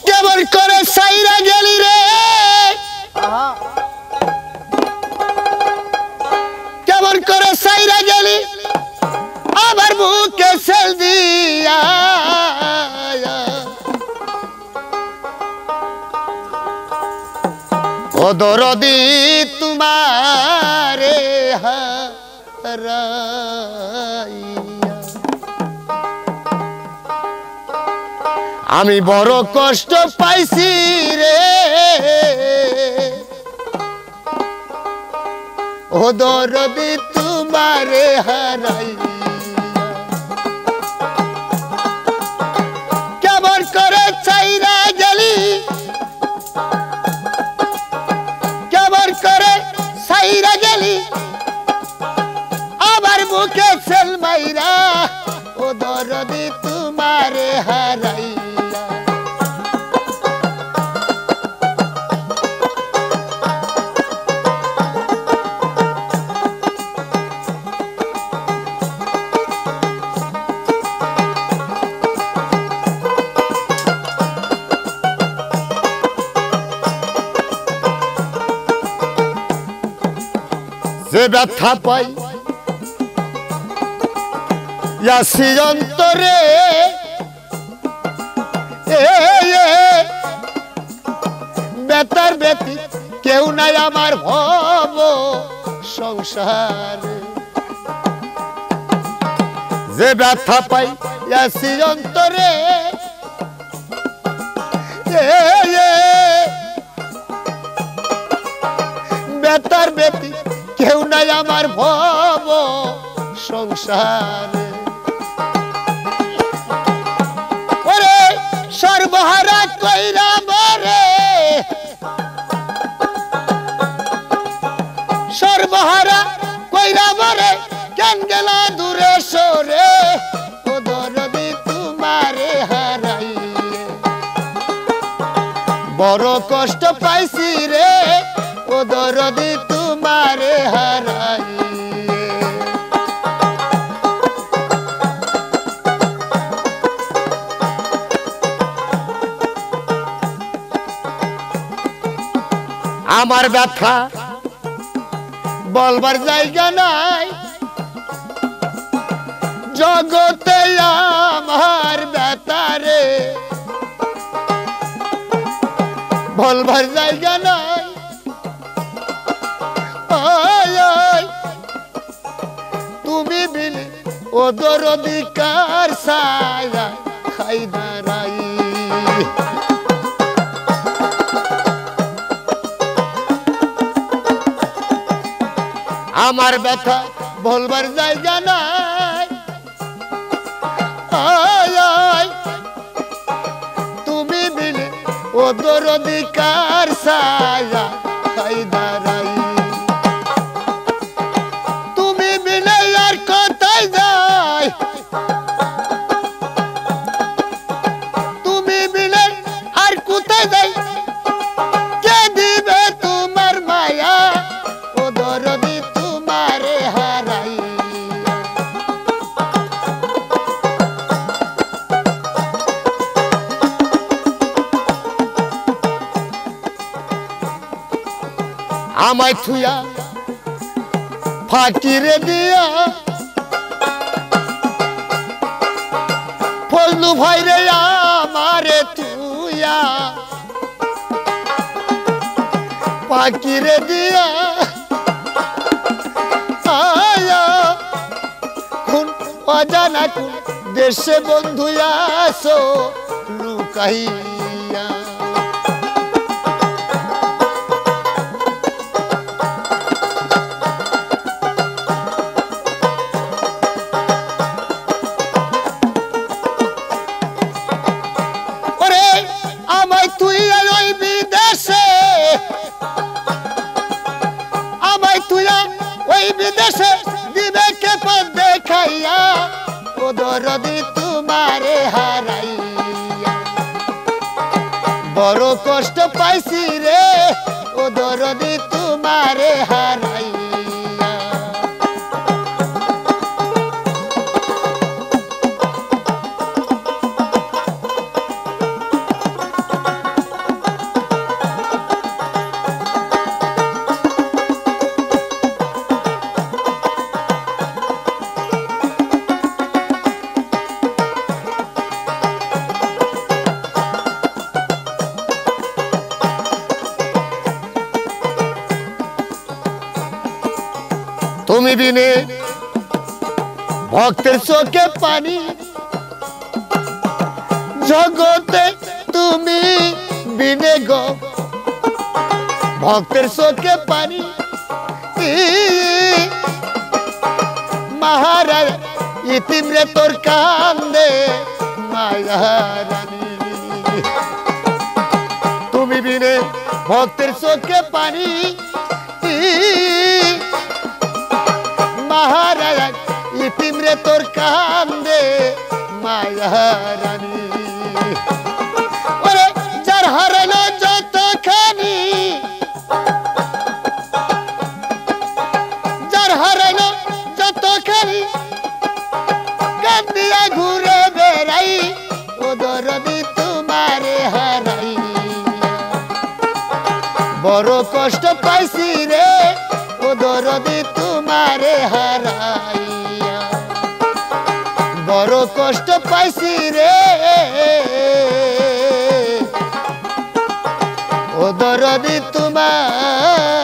কেমন করে সাইরা গেলি রে কেমন করে সাইরা গেলি আবার বুকে সেল দিয়া ও দরদি তোমারে হারাইয়া আমি বড় কষ্ট পাইছি রে ও দরদি তোমারে হারাইয়া কেমন করে চাইরা গেলি কেমন করে সাইরা গেলি আবার বুকে সেল মাইরা ও দরদি তোমারে হারাইয়া যে ব্যথা পাই ইয়াসি অন্তরে বেতার বেতি কেউ নাই আমার ভব সংসার যে ব্যথা পাই ইয়াসি অন্তরে বেতার বেতি কেউ নাই আমার ভব সংসারে ওরে সর্বহারা কইরা মরে সর্বহারা কইরা মরে কেন গেলা দূরে সরে ও দরদি তোমারে হারাইয়ে বড় কষ্ট পাইছি রে ও দরদি তোমারে হারাইয়ে আমার ব্যথা বলবার জায়গা নাই জগতে আমার ব্যথা রে বলবার জায়গা নাই তুমি বিনে ও দরদি কার ছায়া খাই দাঁড়াই আমার ব্যথা বলবার জায়গা নাই তুমি বিনে ও দরদি কার ছায়া খাই দাঁড়াই তুমি বিনে আর কোথায় যাই তুমি বিনে আর কোথায় যাই কে দিবে তোমার মায়া ও দরদি তোমারে হারাই আমায় থুয়া ফাকিরে দিয়া ফজলু ভাই রে আমারে থুয়া ফাকিরে দিয়া খুন অজানা কোন দেশে বন্ধু আসো লুকাইয়া দরদি তোমারে হারাইয়া বড় কষ্ট পাইছি রে ও দরদি তোমারে হারাইয়া তুমি বিনে ভক্তের চোখে পানি জগতে তুমি বিনে গো ভক্তের চোখে পানি মহারাজ ইতিমরে তোর কান্দে মায়া রানী তুমি বিনে ভক্তের চোখে পানি মহারাজ ইতিমরে তোর কান্দে মায়া রানী ওরে যার হারালো যতখানি যার হারালো যতখানি কান্দিয়া ঘুরে বেড়াই ও দরদি তোমারে হারাই বড় কষ্ট পাইছি রে ও দরদি তোমারে হারাইয়া বড় কষ্ট পাইছি রে ও দরদি তোমার